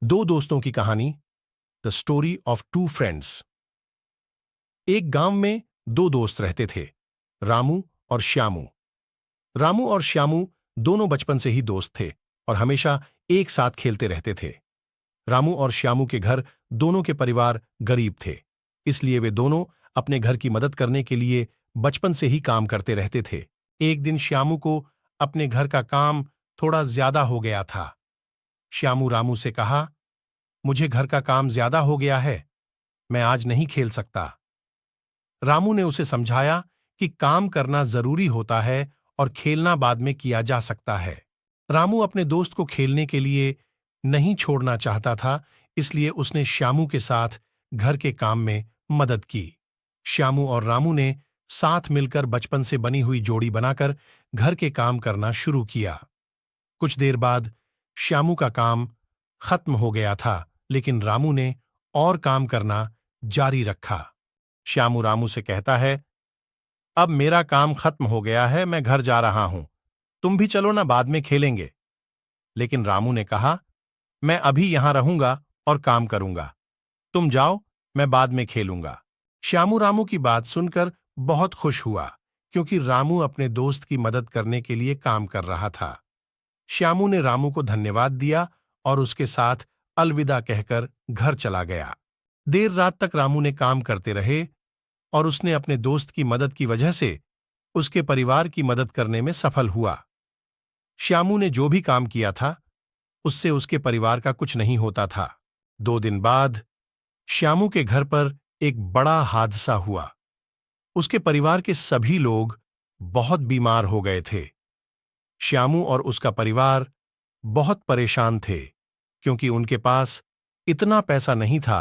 दो दोस्तों की कहानी। The story of two friends. एक गांव में दो दोस्त रहते थे, रामू और श्यामू। रामू और श्यामू दोनों बचपन से ही दोस्त थे और हमेशा एक साथ खेलते रहते थे। रामू और श्यामू के घर दोनों के परिवार गरीब थे, इसलिए वे दोनों अपने घर की मदद करने के लिए बचपन से ही काम करते रहते थे। एक दिन श्यामू को अपने घर का काम थोड़ा ज्यादा हो गया था। श्यामू रामू से कहा, मुझे घर का काम ज्यादा हो गया है, मैं आज नहीं खेल सकता। रामू ने उसे समझाया कि काम करना जरूरी होता है और खेलना बाद में किया जा सकता है। रामू अपने दोस्त को खेलने के लिए नहीं छोड़ना चाहता था, इसलिए उसने श्यामू के साथ घर के काम में मदद की। श्यामू और रामू ने साथ मिलकर बचपन से बनी हुई जोड़ी बनाकर घर के काम करना शुरू किया। कुछ देर बाद श्यामू का काम खत्म हो गया था, लेकिन रामू ने और काम करना जारी रखा। श्यामू रामू से कहता है, अब मेरा काम खत्म हो गया है, मैं घर जा रहा हूं, तुम भी चलो ना, बाद में खेलेंगे। लेकिन रामू ने कहा, मैं अभी यहां रहूंगा और काम करूंगा, तुम जाओ, मैं बाद में खेलूंगा। श्यामू रामू की बात सुनकर बहुत खुश हुआ, क्योंकि रामू अपने दोस्त की मदद करने के लिए काम कर रहा था। श्यामू ने रामू को धन्यवाद दिया और उसके साथ अलविदा कहकर घर चला गया। देर रात तक रामू ने काम करते रहे और उसने अपने दोस्त की मदद की वजह से उसके परिवार की मदद करने में सफल हुआ। श्यामू ने जो भी काम किया था, उससे उसके परिवार का कुछ नहीं होता था। 2 दिन बाद श्यामू के घर पर एक बड़ा हादसा हुआ। उसके परिवार के सभी लोग बहुत बीमार हो गए थे। श्यामू और उसका परिवार बहुत परेशान थे, क्योंकि उनके पास इतना पैसा नहीं था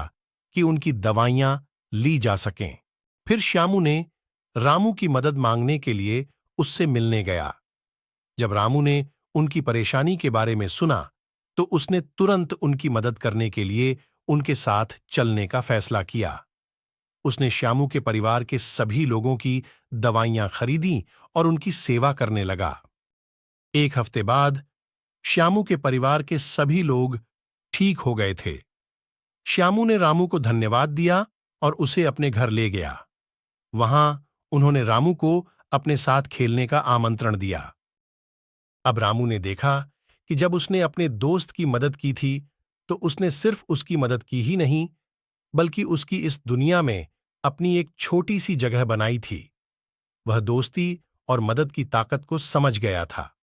कि उनकी दवाइयां ली जा सकें। फिर श्यामू ने रामू की मदद मांगने के लिए उससे मिलने गया। जब रामू ने उनकी परेशानी के बारे में सुना, तो उसने तुरंत उनकी मदद करने के लिए उनके साथ चलने का फैसला किया। उसने श्यामू के परिवार के सभी लोगों की दवाइयां खरीदी और उनकी सेवा करने लगा। 1 हफ्ते बाद श्यामू के परिवार के सभी लोग ठीक हो गए थे। श्यामू ने रामू को धन्यवाद दिया और उसे अपने घर ले गया। वहां उन्होंने रामू को अपने साथ खेलने का आमंत्रण दिया। अब रामू ने देखा कि जब उसने अपने दोस्त की मदद की थी, तो उसने सिर्फ उसकी मदद की ही नहीं, बल्कि उसकी इस दुनिया में अपनी एक छोटी सी जगह बनाई थी। वह दोस्ती और मदद की ताकत को समझ गया था।